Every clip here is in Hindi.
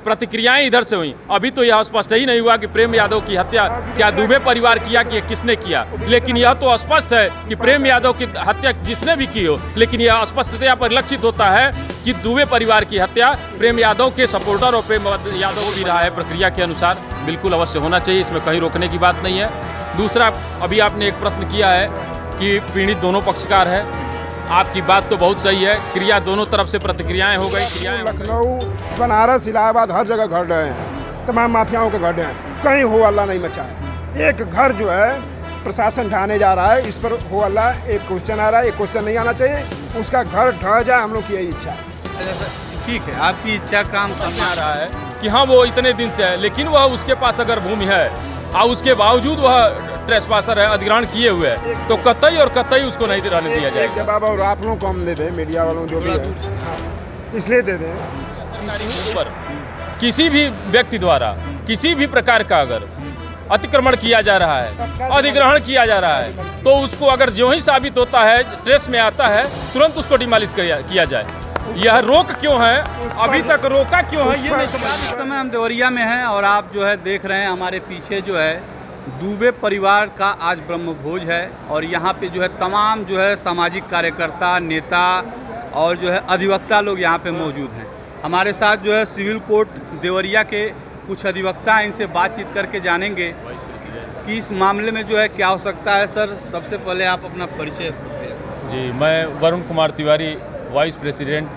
प्रतिक्रियाएं इधर से हुई। अभी तो यह स्पष्ट ही नहीं हुआ कि प्रेम यादव की हत्या क्या दुबे परिवार किया कि किसने किया, लेकिन यह तो स्पष्ट है कि प्रेम यादव की हत्या जिसने भी की हो, लेकिन यह स्पष्टतया परिलक्षित होता है कि दुबे परिवार की हत्या प्रेम यादव के सपोर्टर और प्रेम यादव भी रहा है। प्रक्रिया के अनुसार बिल्कुल अवश्य होना चाहिए, इसमें कहीं रोकने की बात नहीं है। दूसरा, अभी आपने एक प्रश्न किया है कि पीड़ित दोनों पक्षकार है। आपकी बात तो बहुत सही है, क्रिया दोनों तरफ से प्रतिक्रियाएं हो गई। लखनऊ, बनारस, इलाहाबाद हर जगह घट रहे हैं, तमाम माफियाओं के घट रहे हैं, कहीं हो अल्लाह नहीं मचा है। एक घर जो है प्रशासन ढाने जा रहा है, इस पर हो अल्लाह एक क्वेश्चन आ रहा है, एक क्वेश्चन नहीं आना चाहिए, उसका घर ढह जाए, हम लोग की यही इच्छा है। ठीक है, आपकी इच्छा काम समझ आ रहा है कि हाँ वो इतने दिन से है, लेकिन वह उसके पास अगर भूमि है और उसके बावजूद वह ट्रेसपासर है, अधिग्रहण किए हुए है, तो कतई और कतई उसको नहीं रहने दिया जाएगा। जवाब और आप लोगों को हम दे दें, मीडिया वालों जो भी है, इसलिए दे दें। पर किसी भी व्यक्ति द्वारा किसी भी प्रकार का अगर अतिक्रमण किया जा रहा है, अधिग्रहण किया जा रहा है, तो उसको अगर जो ही साबित होता है, ट्रेस में आता है, तुरंत उसको डिमोलिश किया जाए। यह रोक क्यों है, अभी तक रोका क्यों है, ये नहीं समझ। इस समय हम देवरिया में हैं और आप जो है देख रहे हैं हमारे पीछे जो है दुबे परिवार का आज ब्रह्मभोज है और यहाँ पे जो है तमाम जो है सामाजिक कार्यकर्ता, नेता और जो है अधिवक्ता लोग यहाँ पे मौजूद हैं। हमारे साथ जो है सिविल कोर्ट देवरिया के कुछ अधिवक्ता हैं, इनसे बातचीत करके जानेंगे कि इस मामले में जो है क्या हो सकता है। सर, सबसे पहले आप अपना परिचय दें। जी, मैं Varun Kumar Tiwari, vice president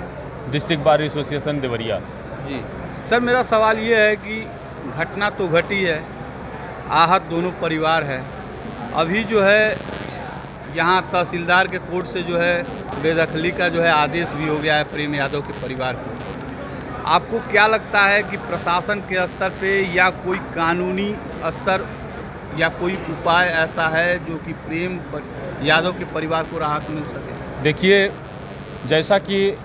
district bar association Deoria. जी सर, मेरा सवाल ये है कि घटना तो घटी है, आहत दोनों परिवार है, अभी जो है यहाँ तहसीलदार के कोर्ट से जो है बेदखली का जो है आदेश भी हो गया है प्रेम यादव के परिवार को। आपको क्या लगता है कि प्रशासन के स्तर पे या कोई कानूनी स्तर या कोई उपाय ऐसा है जो कि प्रेम यादव के परिवार को राहत मिल सके? देखिए, जैसा कि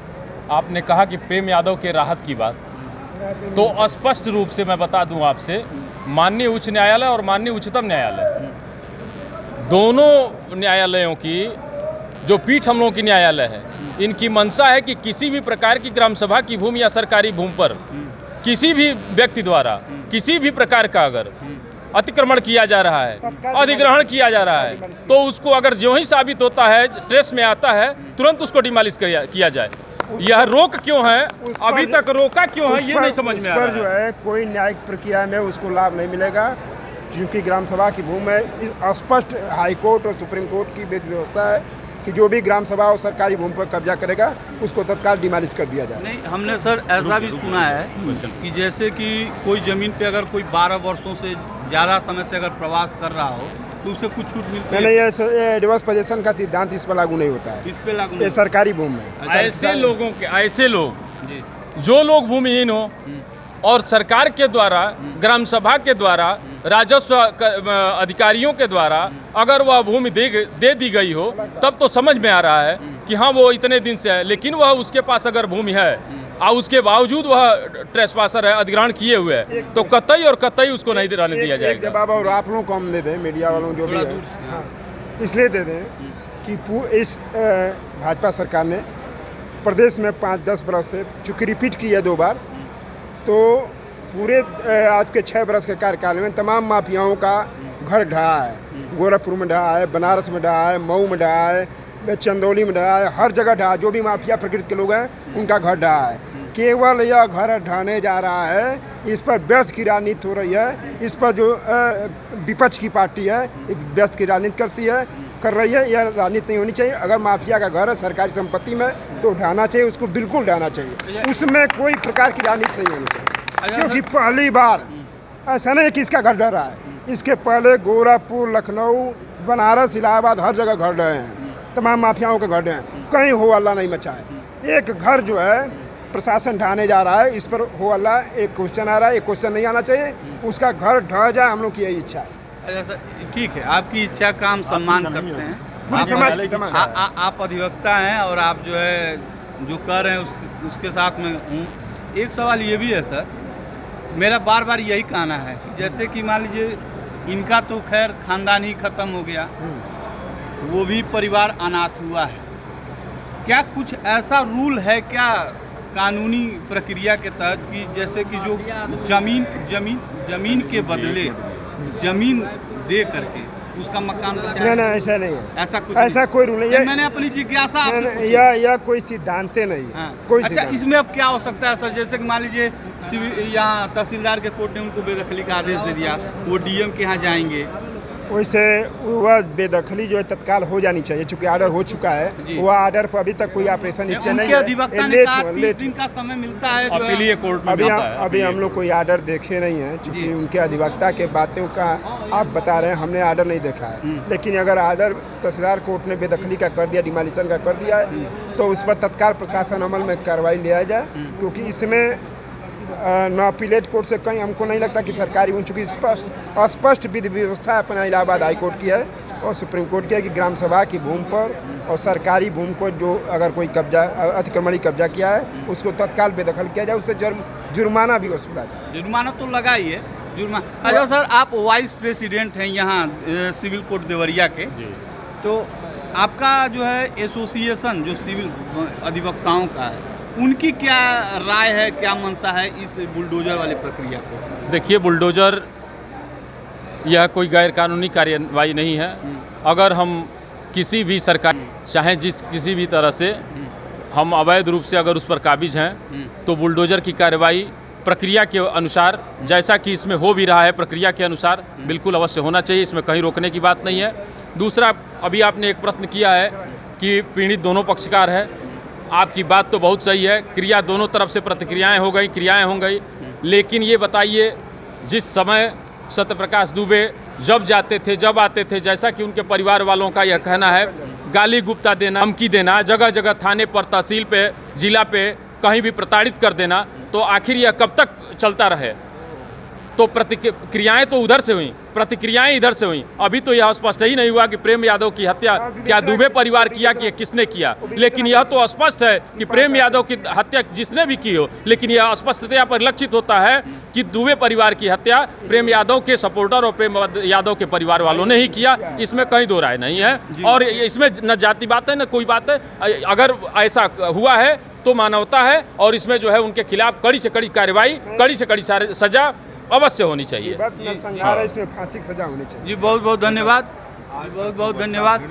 आपने कहा कि प्रेम यादव के राहत की बात, तो स्पष्ट रूप से मैं बता दूं आपसे, माननीय उच्च न्यायालय और माननीय उच्चतम न्यायालय, दोनों न्यायालयों की जो पीठ हम लोगों की न्यायालय है, इनकी मंशा है कि किसी भी प्रकार की ग्राम सभा की भूमि या सरकारी भूमि पर किसी भी व्यक्ति द्वारा किसी भी प्रकार का अगर अतिक्रमण किया जा रहा है, अधिग्रहण किया जा रहा है, तो उसको अगर जो ही साबित होता है, ट्रेस में आता है, तुरंत उसको डिमोलिश किया जाए। यह रोक क्यों है, अभी तक रोका क्यों है, ये नहीं समझ में आ रहा है। जो है कोई न्यायिक प्रक्रिया में उसको लाभ नहीं मिलेगा, क्योंकि ग्राम सभा की भूमि में स्पष्ट हाई कोर्ट और सुप्रीम कोर्ट की व्यवस्था है कि जो भी ग्राम सभा और सरकारी भूमि पर कब्जा करेगा उसको तत्काल डिमोलिश कर दिया जाए। नहीं, हमने सर ऐसा भी सुना है कि जैसे कि कोई ज़मीन पे अगर कोई 12 वर्षों से ज़्यादा समय से अगर प्रवास कर रहा हो तो उसे कुछ छूट मिलती है। नहीं, ये एडवर्स पोजीशन का सिद्धांत इस पर लागू नहीं होता है, इस पे लागू ये सरकारी भूमि में। ऐसे लोगों के, ऐसे लोग जो लोग भूमिहीन हो और सरकार के द्वारा, ग्राम सभा के द्वारा, राजस्व अधिकारियों के द्वारा अगर वह भूमि दे दी गई हो, तब तो समझ में आ रहा है कि हाँ वो इतने दिन से है, लेकिन वह उसके पास अगर भूमि है और उसके बावजूद वह ट्रेसपासर है, अधिग्रहण किए हुए है, तो कतई और कतई उसको नहीं रहने दिया जाएगा। जवाब और आप लोगों को हम दे दें, मीडिया वालों जो भी है, इसलिए दे दें कि इस भाजपा सरकार ने प्रदेश में 5-10 बरस से चूँकि रिपीट की है 2 बार, तो पूरे आज के 6 बरस के कार्यकाल में तमाम माफियाओं का घर ढहा है। गोरखपुर में ढहा है, बनारस में ढहा है, मऊ में ढहा है, चंदौली में ढहा है, हर जगह ढहा। जो भी माफिया प्रकृति के लोग हैं उनका घर ढहा है। केवल यह घर ढहाने जा रहा है, इस पर व्यस्त की राजनीति हो रही है, इस पर जो विपक्ष की पार्टी है व्यस्त की राजनीति कर रही है। यह राजनीति नहीं होनी चाहिए। अगर माफिया का घर है सरकारी संपत्ति में तो ढहाना चाहिए, उसको बिल्कुल ढहाना चाहिए, उसमें कोई प्रकार की राजनीति नहीं होनी चाहिए। क्योंकि पहली बार ऐसा नहीं कि इसका घर ढह रहा है, इसके पहले गोरखपुर, लखनऊ, बनारस, इलाहाबाद हर जगह घर ढहे हैं, तमाम माफियाओं के घर ढहे हैं, कहीं हो अल्लाह नहीं मचा है। एक घर जो है प्रशासन ढहाने जा रहा है, इस पर हो अल्लाह एक क्वेश्चन आ रहा है, एक क्वेश्चन नहीं आना चाहिए, उसका घर ढह जाए, हम लोग की यही इच्छा है। ठीक है, आपकी इच्छा का हम सम्मान करते हैं। आप अधिवक्ता हैं और आप जो है जो कर रहे हैं उसके साथ में हूँ। एक सवाल ये भी है सर, मेरा बार बार यही कहना है कि जैसे कि मान लीजिए इनका तो खैर खानदान ही खत्म हो गया, वो भी परिवार अनाथ हुआ है, क्या कुछ ऐसा रूल है क्या कानूनी प्रक्रिया के तहत कि जैसे कि जो जमीन के बदले जमीन दे करके उसका मकान नहीं नहीं ऐसा नहीं है, ऐसा कोई रूल नहीं है। मैंने अपनी जिज्ञासा या कोई सिद्धांत नहीं है। हाँ। कोई अच्छा, इसमें अब क्या हो सकता है सर? जैसे कि मान लीजिए यहाँ तहसीलदार के कोर्ट ने उनको बेदखली का आदेश दे दिया, वो डीएम के यहाँ जाएंगे, वैसे वह बेदखली जो है तत्काल हो जानी चाहिए, चूंकि ऑर्डर हो चुका है। वह ऑर्डर पर अभी तक कोई ऑपरेशन स्टे नहीं है। अधिवक्ता ने कहा 30 दिन का समय मिलता है अपीलीय कोर्ट में अभी हम लोग कोई ऑर्डर देखे नहीं है, चूंकि उनके अधिवक्ता के बातों का आप बता रहे हैं, हमने ऑर्डर नहीं देखा है। लेकिन अगर ऑर्डर तहसीलदार कोर्ट ने बेदखली का कर दिया, डिमोलिशन का कर दिया है, तो उस पर तत्काल प्रशासन अमल में कार्रवाई लिया जाए, क्योंकि इसमें न अपीलेट कोर्ट से कहीं हमको नहीं लगता कि सरकारी हो, चूँकि स्पष्ट विधि व्यवस्था अपना इलाहाबाद हाई कोर्ट की है और सुप्रीम कोर्ट की है कि ग्राम सभा की भूमि पर और सरकारी भूमि को जो अगर कोई कब्जा अतिक्रमणी कब्जा किया है उसको तत्काल बेदखल किया जाए, उससे जुर्माना भी वसूला जाए। जुर्माना तो लगा ही है, जुर्माना। अच्छा सर, आप वाइस प्रेसिडेंट हैं यहाँ सिविल कोर्ट देवरिया के, तो आपका जो है एसोसिएशन जो सिविल अधिवक्ताओं का है, उनकी क्या राय है, क्या मंशा है इस बुलडोजर वाली प्रक्रिया को? देखिए, बुलडोजर यह कोई गैर कानूनी कार्यवाही नहीं है। अगर हम किसी भी सरकार चाहे किसी भी तरह से हम अवैध रूप से अगर उस पर काबिज हैं, तो बुलडोजर की कार्यवाही प्रक्रिया के अनुसार, जैसा कि इसमें हो भी रहा है प्रक्रिया के अनुसार, बिल्कुल अवश्य होना चाहिए। इसमें कहीं रोकने की बात नहीं है। दूसरा, अभी आपने एक प्रश्न किया है कि पीड़ित दोनों पक्षकार है। आपकी बात तो बहुत सही है, क्रिया दोनों तरफ से प्रतिक्रियाएं हो गई, क्रियाएं हो गई, लेकिन ये बताइए, जिस समय सत्यप्रकाश दुबे जब जाते थे, जब आते थे, जैसा कि उनके परिवार वालों का यह कहना है, गाली गुप्ता देना, धमकी देना, जगह जगह थाने पर, तहसील पे, जिला पे कहीं भी प्रताड़ित कर देना, तो आखिर यह कब तक चलता रहे? तो प्रतिक्रियाएं तो उधर से हुई, प्रतिक्रियाएं इधर से हुई। अभी तो यह स्पष्ट ही नहीं हुआ कि प्रेम यादव की हत्या क्या दुबे परिवार किया कि किसने किया, लेकिन यह तो स्पष्ट है कि प्रेम यादव की हत्या जिसने भी की हो, लेकिन यह स्पष्टतया परिलक्षित होता है कि दुबे परिवार की हत्या प्रेम यादव के सपोर्टर और प्रेम यादव के परिवार वालों ने ही किया। इसमें कहीं दो राय नहीं है, और इसमें न जाति बात है न कोई बात है। अगर ऐसा हुआ है तो मानवता है, और इसमें जो है उनके खिलाफ कड़ी से कड़ी कार्रवाई, कड़ी से कड़ी सजा अवश्य होनी चाहिए। इसमें फांसी की सजा होनी चाहिए। जी बहुत बहुत धन्यवाद, बहुत बहुत धन्यवाद।